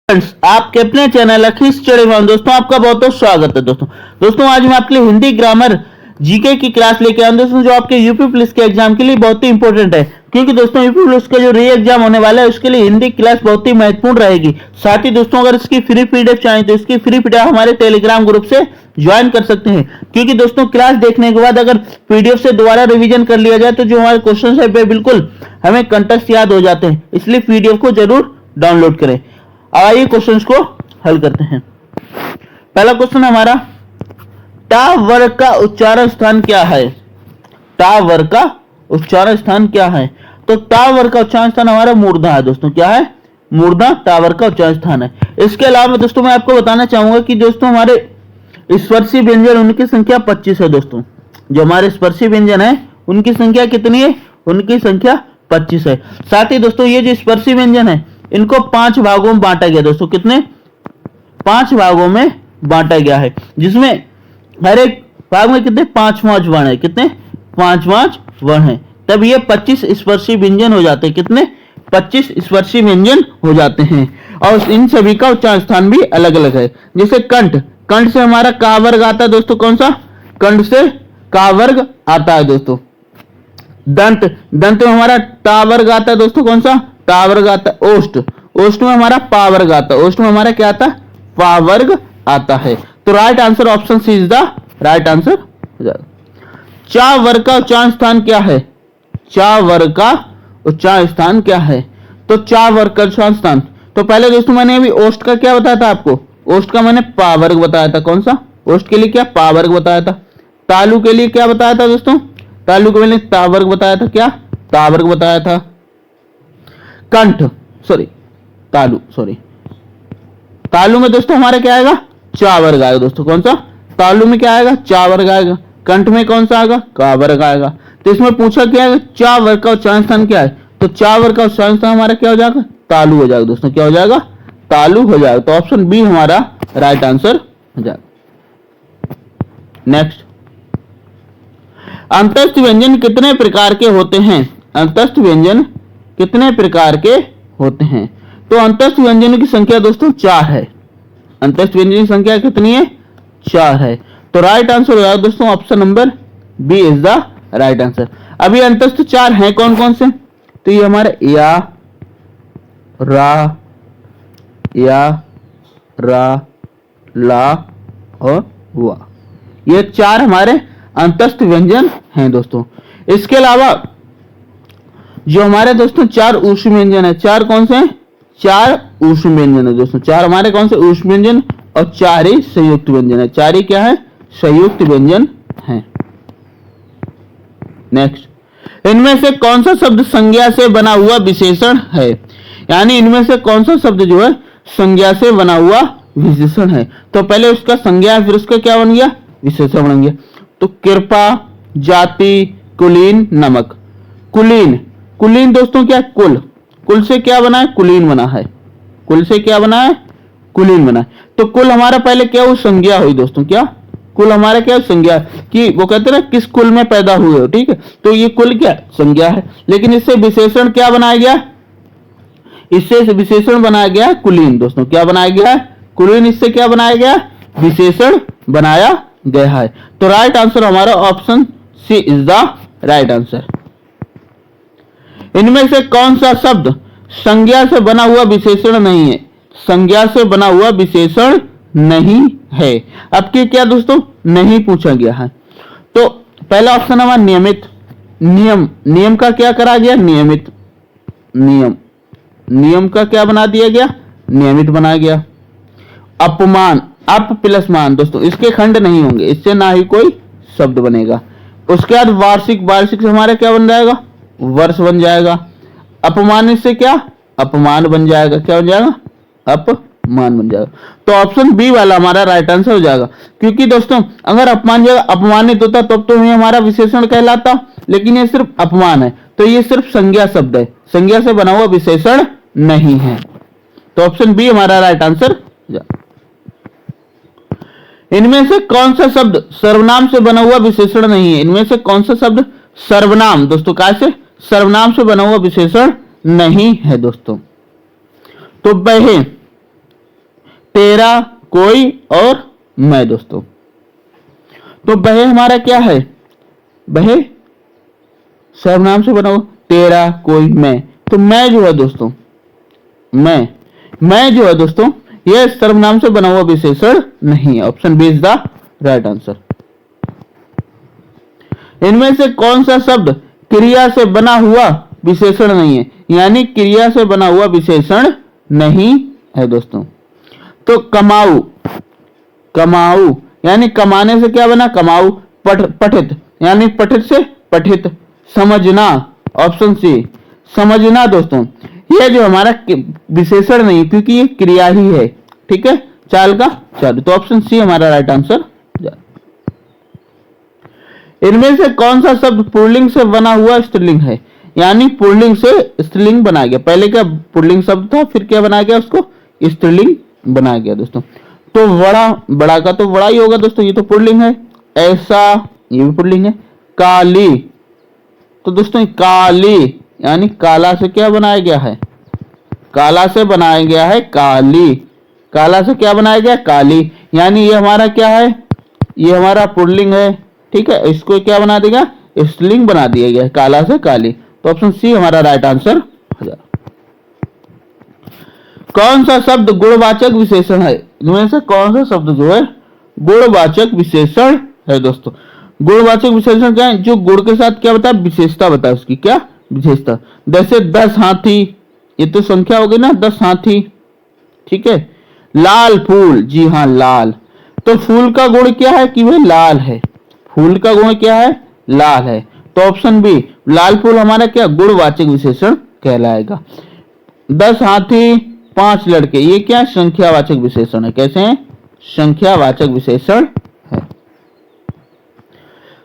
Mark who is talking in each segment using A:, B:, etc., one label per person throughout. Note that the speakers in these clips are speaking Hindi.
A: फ्रेंड्स, आपके अपने चैनल अखिल स्टडी में दोस्तों आपका बहुत बहुत स्वागत है। दोस्तों आज मैं आपके लिए हिंदी ग्रामर जीके की क्लास लेके आया हूं दोस्तों, जो आपके यूपी पुलिस के एग्जाम के लिए बहुत ही इंपॉर्टेंट है। क्योंकि दोस्तों यूपी पुलिस का जो री एग्जाम होने वाला है उसके लिए हिंदी क्लास बहुत ही महत्वपूर्ण रहेगी। साथ ही दोस्तों अगर इसकी फ्री पीडीएफ चाहिए तो इसकी फ्री पीडीएफ हमारे टेलीग्राम ग्रुप से ज्वाइन कर सकते हैं। क्योंकि दोस्तों क्लास देखने के बाद अगर पीडीएफ से दोबारा रिवीजन कर लिया जाए तो जो हमारे क्वेश्चन है वे बिल्कुल हमें कंटेक्स्ट याद हो जाते हैं। इसलिए पीडीएफ को जरूर डाउनलोड करें। आइए क्वेश्चंस को हल करते हैं। पहला क्वेश्चन हमारा, टा वर्ग का उच्चारण स्थान क्या है? टा वर्ग का उच्चारण स्थान क्या है? तो टा वर्ग का उच्चारण स्थान हमारा मूर्धा है दोस्तों। क्या है? मूर्धा टा वर्ग का उच्चारण स्थान है। इसके अलावा दोस्तों मैं आपको बताना चाहूंगा कि दोस्तों हमारे स्पर्शी व्यंजन उनकी संख्या 25 है दोस्तों। जो हमारे स्पर्शी व्यंजन है उनकी संख्या कितनी है? उनकी संख्या 25 है। साथ ही दोस्तों ये जो स्पर्शी व्यंजन है इनको 5 भागों में बांटा गया दोस्तों। कितने? 5 भागों में बांटा गया है, जिसमें हर एक भाग में कितने? 5 वर्ण है। कितने? 5 वर्ण है। तब ये 25 स्पर्शी व्यंजन हो जाते हैं। कितने? 25 स्पर्शी व्यंजन हो जाते हैं। और इन सभी का उच्चारण स्थान भी अलग अलग है। जैसे कंठ, कंठ से हमारा का वर्ग आता है दोस्तों। कौन सा? कंठ से का वर्ग आता है दोस्तों। दंत, दंत में हमारा टा वर्ग आता है दोस्तों। कौन सा? टा वर्ग आता है। ओष्ठ, ओष्ठ में हमारा पा वर्ग आता है। ओष्ठ में हमारा क्या आता है? पा वर्ग आता है। तो right answer option C is the right answer हो जाएगा। चा वर्ग का उच्चारण स्थान क्या है? चा वर्ग का उच्चारण स्थान क्या है? तो चा वर्ग का उच्चारण स्थान, तो पहले दोस्तों मैंने अभी ओष्ठ का क्या बताया था आपको? ओष्ठ का मैंने पा वर्ग बताया था। कौन सा? ओष्ठ के लिए क्या? पा वर्ग बताया था। तालु के लिए क्या बताया था दोस्तों? तालु के मैंने ता वर्ग बताया था। क्या? ता वर्ग बताया था। कंठ तालु में दोस्तों हमारा क्या आएगा? चा वर्ग आएगा दोस्तों। कौन सा? तालु में क्या आएगा? चा वर्ग आएगा। कंठ में कौन सा आएगा? का वर्ग आएगा। तो इसमें पूछा क्या है? चा वर्ग का उच्चारण स्थान क्या है? तो चा वर्ग का उच्चारण स्थान हमारा क्या हो जाएगा? तालु हो जाएगा दोस्तों। क्या हो जाएगा? तालु हो जाएगा। तो ऑप्शन बी हमारा राइट आंसर हो जाएगा। नेक्स्ट, अंतस्थ व्यंजन कितने प्रकार के होते हैं? अंतस्थ व्यंजन कितने प्रकार के होते हैं? तो अंतस्थ व्यंजनों की संख्या दोस्तों 4 है। अंतस्थ व्यंजन की संख्या कितनी है? 4 है। तो राइट आंसर हो जाएगा दोस्तों option number B is the right answer. अभी अंतस्थ 4 हैं कौन कौन से? तो ये हमारे या, रा, ला और वा, ये 4 हमारे अंतस्थ व्यंजन हैं दोस्तों। इसके अलावा जो हमारे दोस्तों 4 ऊष्म व्यंजन है, 4 कौन से हैं? 4 ऊष्म व्यंजन है दोस्तों। 4 हमारे कौन से? ऊष्म व्यंजन, और 4 ही संयुक्त व्यंजन है। 4 ही क्या है? संयुक्त व्यंजन है। नेक्स्ट, इनमें से कौन सा शब्द संज्ञा से बना हुआ विशेषण है? यानी इनमें से कौन सा शब्द जो है संज्ञा से बना हुआ विशेषण है? तो पहले उसका संज्ञा है, फिर उसका क्या बन गया? विशेषण बन गया। तो कृपा, जाति, कुलीन, नमक। कुलीन, कुलीन दोस्तों क्या? कुल, कुल से क्या बना है? कुलीन बना है। कुल से क्या बना है? कुलीन बना है। तो कुल हमारा पहले क्या हुआ? संज्ञा हुई दोस्तों। क्या? कुल हमारा क्या? संज्ञा, कि वो कहते हैं ना किस कुल में पैदा हुए हो। ठीक है, तो ये कुल क्या? संज्ञा है। लेकिन इससे विशेषण क्या बनाया गया? इससे विशेषण बनाया गया कुलीन दोस्तों। क्या बनाया गया है? कुलीन। इससे क्या बनाया गया? विशेषण बनाया गया है। तो राइट आंसर हमारा option C is the right answer. इनमें से कौन सा शब्द संज्ञा से बना हुआ विशेषण नहीं है? संज्ञा से बना हुआ विशेषण नहीं है। अब क्या दोस्तों? नहीं पूछा गया है। तो पहला ऑप्शन हमारा नियमित, नियम, नियम का क्या करा गया? नियमित, नियम, नियम का क्या बना दिया गया? नियमित बनाया गया। अपमान, अप प्लस मान दोस्तों, इसके खंड नहीं होंगे, इससे ना ही कोई शब्द बनेगा। उसके बाद वार्षिक, वार्षिक से हमारा क्या बन जाएगा? वर्ष बन जाएगा। अपमान से क्या? अपमान बन जाएगा। क्या बन जाएगा? अपमान बन जाएगा। तो ऑप्शन बी वाला हमारा राइट आंसर हो जाएगा। क्योंकि दोस्तों अगर अपमान जगह अपमानित होता तब तो ये हमारा विशेषण कहलाता, लेकिन ये सिर्फ अपमान है, तो ये सिर्फ संज्ञा शब्द है, संज्ञा से बना हुआ विशेषण नहीं है। तो ऑप्शन बी हमारा राइट आंसर हो जाएगा। इनमें से कौन सा शब्द सर्वनाम से बना हुआ विशेषण नहीं है? इनमें से कौन सा शब्द सर्वनाम दोस्तों कैसे सर्वनाम से बना हुआ विशेषण नहीं है दोस्तों? तो बहे, तेरा, कोई और मैं दोस्तों। तो वह हमारा क्या है, वह सर्वनाम से बना हुआ, तेरा, कोई, मैं। तो मैं जो है दोस्तों, मैं जो है दोस्तों, यह सर्वनाम से बना हुआ विशेषण नहीं है। Option B is the right answer. इनमें से कौन सा शब्द क्रिया से बना हुआ विशेषण नहीं है, यानी क्रिया से बना हुआ विशेषण नहीं है दोस्तों। तो कमाऊ, कमाऊ यानी कमाने से क्या बना, कमाऊ। पठित यानी पठित से पठित। समझना, ऑप्शन सी समझना दोस्तों, यह जो हमारा विशेषण नहीं, क्योंकि ये क्रिया ही है। ठीक है, चाल का चालू। तो ऑप्शन सी हमारा राइट आंसर। इनमें से कौन सा शब्द पुल्लिंग से बना हुआ स्त्रीलिंग है, यानी पुल्लिंग से स्त्रीलिंग बना गया। पहले क्या पुल्लिंग शब्द था, फिर क्या बना गया, उसको स्त्रीलिंग बना गया दोस्तों। तो बड़ा, बड़ा का तो बड़ा ही होगा दोस्तों, ये तो पुल्लिंग है। ऐसा, ये भी पुल्लिंग है। काली, तो दोस्तों काली यानी काला से क्या बनाया गया है, काला से बनाया गया है काली। काला से क्या बनाया गया, काली। यानी ये हमारा क्या है, ये हमारा पुल्लिंग है। ठीक है, इसको क्या बना देगा, स्त्रीलिंग बना दिया गया, काला से काली। तो ऑप्शन सी हमारा राइट आंसर। कौन सा शब्द गुणवाचक विशेषण है, इनमें से कौन सा शब्द जो है गुणवाचक विशेषण है दोस्तों। गुणवाचक विशेषण क्या है, जो गुण के साथ क्या बताया, विशेषता बताया, उसकी क्या विशेषता। जैसे 10 हाथी, ये तो संख्या हो गई ना, 10 हाथी। ठीक है, लाल फूल, जी हाँ लाल। तो फूल का गुण क्या है कि वह लाल है, फूल का गुण क्या है, लाल है। तो ऑप्शन बी लाल फूल हमारा क्या गुणवाचक विशेषण कहलाएगा। 10 हाथी 5 लड़के, ये क्या संख्यावाचक विशेषण है। कैसे हैं, संख्यावाचक विशेषण है।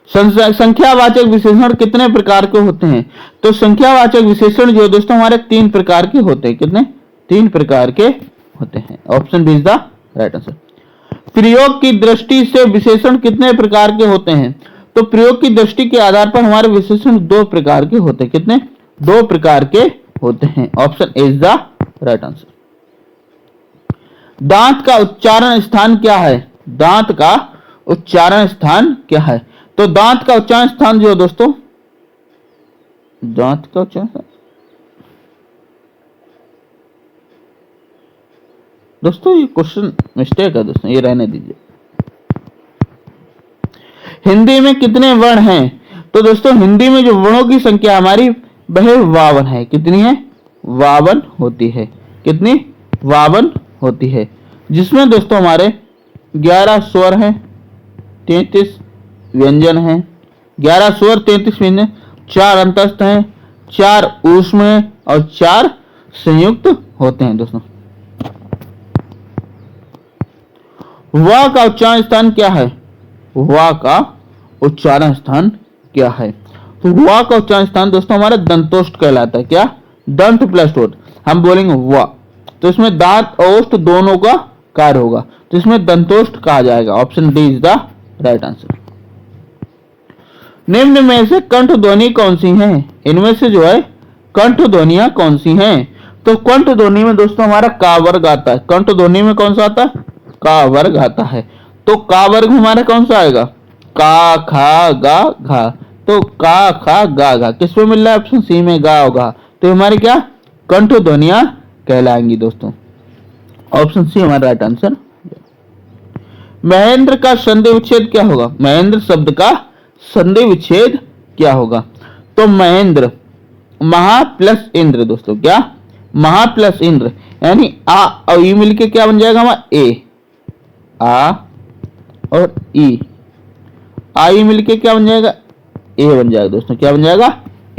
A: संख्यावाचक विशेषण कितने प्रकार के होते हैं, तो संख्यावाचक विशेषण जो दोस्तों हमारे 3 प्रकार के होते हैं। कितने, 3 प्रकार के होते हैं। Option B is the right answer. प्रयोग की दृष्टि से विशेषण कितने प्रकार के होते हैं, तो प्रयोग की दृष्टि के आधार पर हमारे विशेषण 2 प्रकार के होते हैं। कितने, 2 प्रकार के होते हैं। Option A is the right answer. दांत का उच्चारण स्थान क्या है, दांत का उच्चारण स्थान क्या है। तो दांत का उच्चारण स्थान जो दोस्तों, दांत का उच्चारण दोस्तों, ये क्वेश्चन मिस्टेक है दोस्तों, ये रहने दीजिए। हिंदी में कितने वर्ण हैं, तो दोस्तों हिंदी में जो वर्णों की संख्या हमारी वह 52 है। कितनी है, 52 होती है। कितनी, 52 होती है, जिसमें दोस्तों हमारे 11 स्वर हैं, 33 व्यंजन हैं। 11 स्वर 33 व्यंजन, 4 अंतस्थ हैं, 4 ऊष्म हैं और 4 संयुक्त होते हैं दोस्तों। वा का उच्चारण स्थान क्या है, वा का उच्चारण स्थान क्या है। तो वा का उच्चारण स्थान दोस्तों हमारा दंतोष्ठ कहलाता है। क्या, दंत प्लस ओष्ठ। हम बोलेंगे वा, तो इसमें दांत और ओष्ठ दोनों का कार्य होगा, तो इसमें दंतोष्ठ कहा जाएगा। Option D is the right answer. निम्न में से कंठ ध्वनि कौन सी है, इनमें से जो है कंठ ध्वनियां कौन सी हैं। तो कंठ ध्वनि में दोस्तों हमारा का वर्ग आता है। कंठ ध्वनि में कौन सा आता है, का वर्ग आता है। तो का वर्ग हमारा कौन सा आएगा, का खा गा घा। तो का खा गा घा किस में मिल रहा है, ऑप्शन सी में गा होगा। तो हमारी क्या कंठ ध्वनियां कहलाएंगी दोस्तों। ऑप्शन सी हमारा राइट आंसर। महेंद्र का संधि विच्छेद क्या होगा, महेंद्र शब्द का संधि विच्छेद क्या होगा। तो महेंद्र, महा प्लस इंद्र दोस्तों, क्या महा प्लस इंद्र, यानी आ और ई मिलके क्या बन जाएगा हमारा ए, आ और ई, आई मिलके क्या बन जाएगा, ए बन जाएगा दोस्तों। क्या बन जाएगा,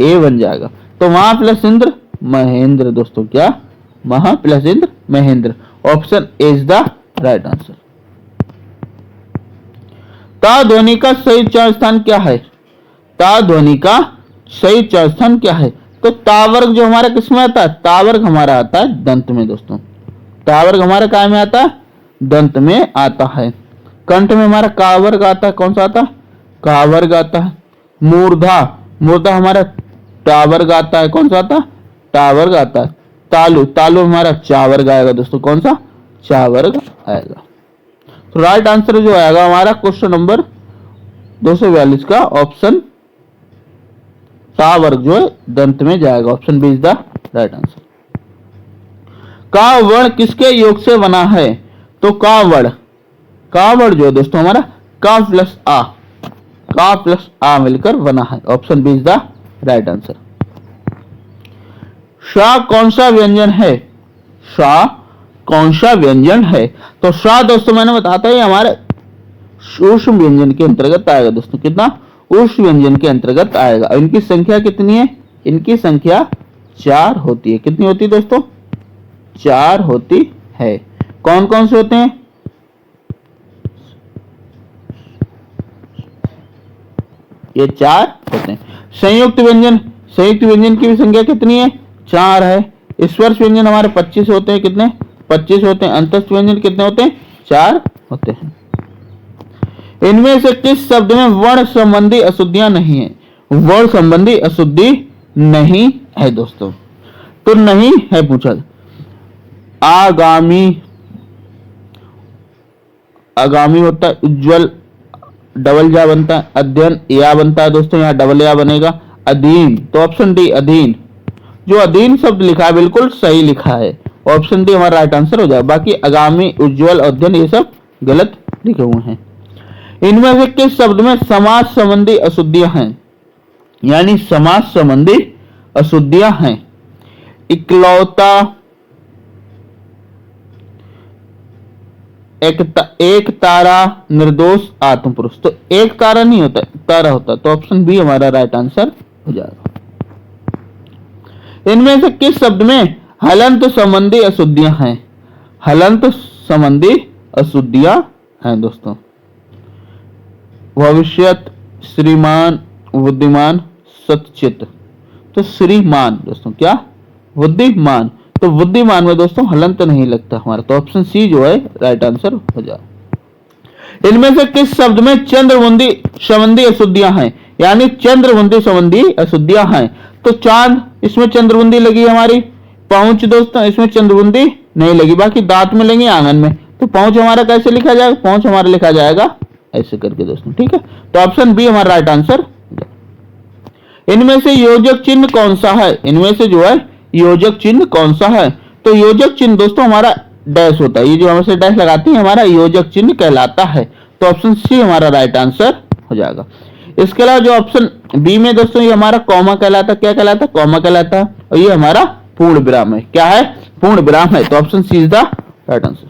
A: ए बन जाएगा। तो महा प्लस इंद्र महेंद्र दोस्तों, क्या महा plus Indra Mahendra. Option A is the right answer. ता ध्वनि का सही उच्चारण स्थान क्या है, ता ध्वनि का सही उच्चारण स्थान क्या है। तो तावर्ग जो हमारा किस में आता है, तावर्ग हमारा आता है दंत में दोस्तों। तावर्ग हमारा काय में आता है, दंत में आता है। कंठ में हमारा का वर्ग आता है, कौन सा आता है, का वर्ग आता है। मूर्धा, मूर्धा हमारा टा वर्ग आता है, कौन सा आता है, टा वर्ग आता है। तालु, तालु हमारा चा वर्ग आएगा दोस्तों, कौन सा चा वर्ग आएगा। तो राइट आंसर जो आएगा हमारा क्वेश्चन नंबर 242 का ऑप्शन ता वर्ग जो है दंत में जाएगा। Option B is the right answer. का वर्ण किसके योग से बना है? तो का वर्ण जो है दोस्तों हमारा का प्लस आ मिलकर बना है। Option B is the right answer. शा कौन सा व्यंजन है? शा कौन सा व्यंजन है? तो शा दोस्तों मैंने बताता है हमारे ऊष्म व्यंजन के अंतर्गत आएगा दोस्तों। कितना? ऊष्म व्यंजन के अंतर्गत आएगा। इनकी संख्या कितनी है? इनकी संख्या 4 होती है। कितनी होती है दोस्तों? 4 होती है। कौन कौन से होते हैं? ये 4 होते हैं। संयुक्त व्यंजन की भी संख्या कितनी है? 4 है। स्पर्श व्यंजन हमारे 25 होते हैं। कितने? 25 होते हैं। अंतस्थ व्यंजन कितने होते हैं? 4 होते हैं। इनमें से किस शब्द में वर्ण संबंधी अशुद्धियां नहीं है? वर्ण संबंधी अशुद्धि नहीं है दोस्तों। तो नहीं है पूछा। आगामी होता है, उज्जवल डबल जा बनता है, अध्ययन या बनता है दोस्तों, यहाँ डबल या बनेगा। अधीन, तो ऑप्शन डी अधीन। जो अधीन शब्द लिखा है बिल्कुल सही लिखा है। ऑप्शन डी हमारा राइट आंसर हो जाएगा। बाकी आगामी, उज्जवल, अध्ययन ये सब गलत लिखे हुए हैं। इनमें से किस शब्द में समाज संबंधी अशुद्धियां हैं? यानी समाज संबंधी अशुद्धियां हैं। इकलौता, एक तारा, निर्दोष, आत्म पुरुष। तो एक तारा नहीं होता, तारा होता। तो ऑप्शन बी हमारा राइट आंसर हो जाएगा। इनमें से किस शब्द में हलंत संबंधी अशुद्धियां हैं? हलंत संबंधी अशुद्धियां हैं दोस्तों। भविष्यत, श्रीमान, बुद्धिमान, सचित। तो श्रीमान दोस्तों क्या? बुद्धिमान। तो बुद्धिमान में दोस्तों हलंत नहीं लगता हमारा। तो ऑप्शन सी जो है राइट आंसर हो जाए। इनमें से किस शब्द में चंद्रबुंदी संबंधी अशुद्धियां हैं? यानी चंद्रबुंदी संबंधी अशुद्धियां हैं। तो चांद, इसमें चंद्रबुंदी लगी हमारी। पहुंच दोस्तों, इसमें चंद्रबुंदी नहीं लगी। बाकी दांत में लेंगे, आंगन में। तो पहुंच हमारा कैसे लिखा जाएगा? पहुंच हमारा लिखा जाएगा ऐसे करके दोस्तों। ठीक है, तो ऑप्शन बी हमारा राइट आंसर। इनमें से योजक चिन्ह कौन सा है? इनमें से जो है योजक चिन्ह कौन सा है? तो योजक चिन्ह दोस्तों हमारा डैश होता है। ये जो हमसे डैश लगाती है हमारा योजक चिन्ह कहलाता है। तो ऑप्शन सी हमारा राइट आंसर हो जाएगा। इसके अलावा जो ऑप्शन बी में दोस्तों ये हमारा कॉमा कहलाता, क्या कहलाता? कॉमा कहलाता है। और ये हमारा पूर्ण विराम है। क्या है? पूर्ण विराम है। तो option C is the right answer.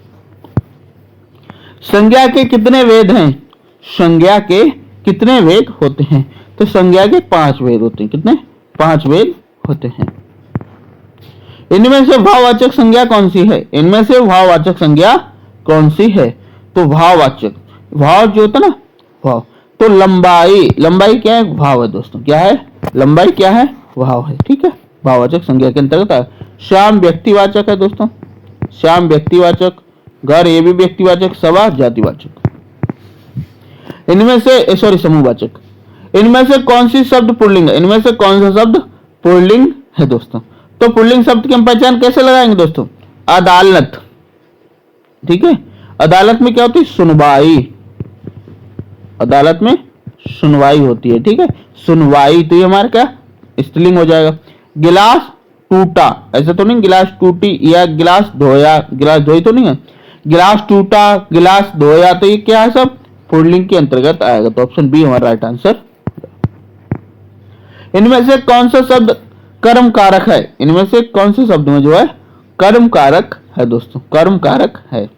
A: संज्ञा के कितने वेद हैं? संज्ञा के कितने वेद होते हैं? तो संज्ञा के 5 वेद होते हैं। कितने? 5 वेद होते हैं। इनमें से भाववाचक संज्ञा कौन सी है? इनमें से भाववाचक संज्ञा कौन सी है? तो भाववाचक, भाव जो होता है ना, भाव। तो लंबाई क्या है? भाव है दोस्तों। क्या है? लंबाई क्या है? भाव है। ठीक है, भाववाचक संज्ञा के अंतर्गत है। श्याम व्यक्तिवाचक है दोस्तों। श्याम व्यक्तिवाचक। घर ये भी व्यक्तिवाचक। सभा जातिवाचक। इनमें से समूहवाचक। इनमें से कौन सी शब्द पुल्लिंग है? इनमें से कौन सा शब्द पुल्लिंग है दोस्तों? तो पुल्लिंग शब्द की हम पहचान कैसे लगाएंगे दोस्तों? अदालत। ठीक है, अदालत में क्या होती है? सुनवाई। अदालत में सुनवाई होती है। ठीक है, सुनवाई। तो ये हमारा क्या स्त्रीलिंग हो जाएगा। गिलास टूटा, ऐसा तो नहीं गिलास टूटी या गिलास धोया, गिलास धोई तो नहीं है। गिलास टूटा, गिलास धोया, तो ये क्या है? सब पुल्लिंग के अंतर्गत आएगा। तो ऑप्शन बी हमारा राइट आंसर। इनमें से कौन सा शब्द कर्म कारक है? इनमें से कौन से शब्द में जो है कर्म कारक है दोस्तों? कर्म कारक है।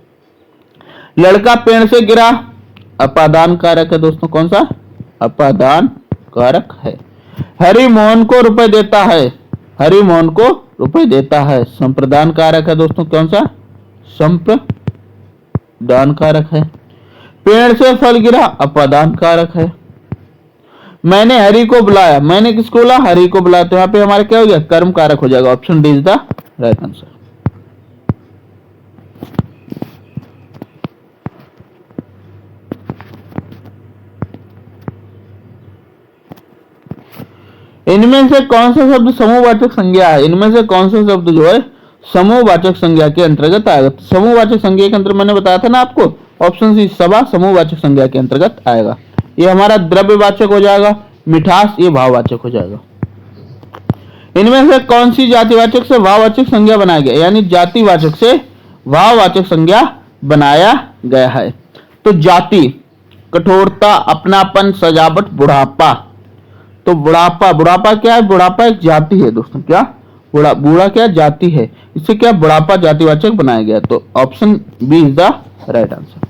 A: लड़का पेड़ से गिरा, अपादान कारक है दोस्तों। कौन सा? अपादान कारक है। हरि मोहन को रुपए देता है, हरि मोहन को रुपए देता है, संप्रदान कारक है दोस्तों। कौन सा? संप्रदान कारक है। पेड़ से फल गिरा, अपादान कारक है। मैंने हरि को बुलाया, मैंने किसको बुलाया? हरि को बुलाया। तो यहाँ पे हमारा क्या हो गया? कर्म कारक हो जाएगा। Option D is the right answer. इनमें से कौन सा शब्द समूहवाचक संज्ञा है? इनमें से कौन सा शब्द जो है समूहवाचक संज्ञा के अंतर्गत आएगा। समूहवाचक संज्ञा के अंतर्गत मैंने बताया था ना आपको, ऑप्शन सी सभा समूहवाचक संज्ञा के अंतर्गत आएगा। ये हमारा द्रव्यवाचक हो जाएगा, मिठास ये भाववाचक हो जाएगा। इनमें से कौन सी जातिवाचक से भाववाचक संज्ञा बनाया गया, यानी जातिवाचक से भाववाचक संज्ञा बनाया गया है। तो जाति, कठोरता, अपनापन, सजावट, बुढ़ापा। तो बुढ़ापा, बुढ़ापा क्या है? बुढ़ापा एक जाति है दोस्तों। क्या? बूढ़ा क्या जाति है, इससे क्या बुढ़ापा जातिवाचक बनाया गया। तो option B is the right answer.